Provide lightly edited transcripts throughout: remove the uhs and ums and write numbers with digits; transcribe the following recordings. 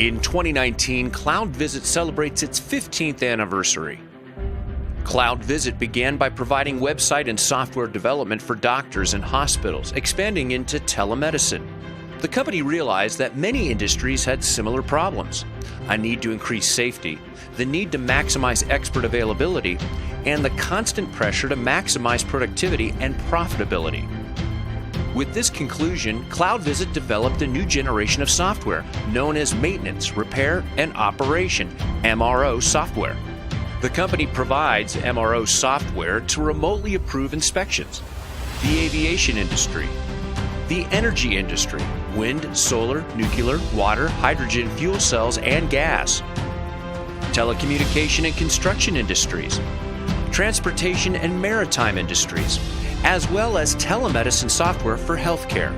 In 2019, CloudVisit celebrates its 15th anniversary. CloudVisit began by providing website and software development for doctors and hospitals, expanding into telemedicine. The company realized that many industries had similar problems: a need to increase safety, the need to maximize expert availability, and the constant pressure to maximize productivity and profitability. With this conclusion, CloudVisit developed a new generation of software known as Maintenance, Repair, and Operation (MRO) software. The company provides MRO software to remotely approve inspections, the aviation industry, the energy industry, wind, solar, nuclear, water, hydrogen, fuel cells, and gas, telecommunication and construction industries, transportation and maritime industries, as well as telemedicine software for healthcare.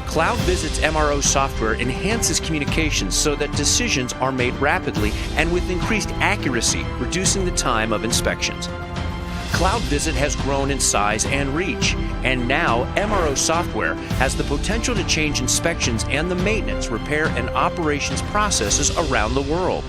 CloudVisit's MRO software enhances communications so that decisions are made rapidly and with increased accuracy, reducing the time of inspections. CloudVisit has grown in size and reach, and now MRO software has the potential to change inspections and the maintenance, repair, and operations processes around the world.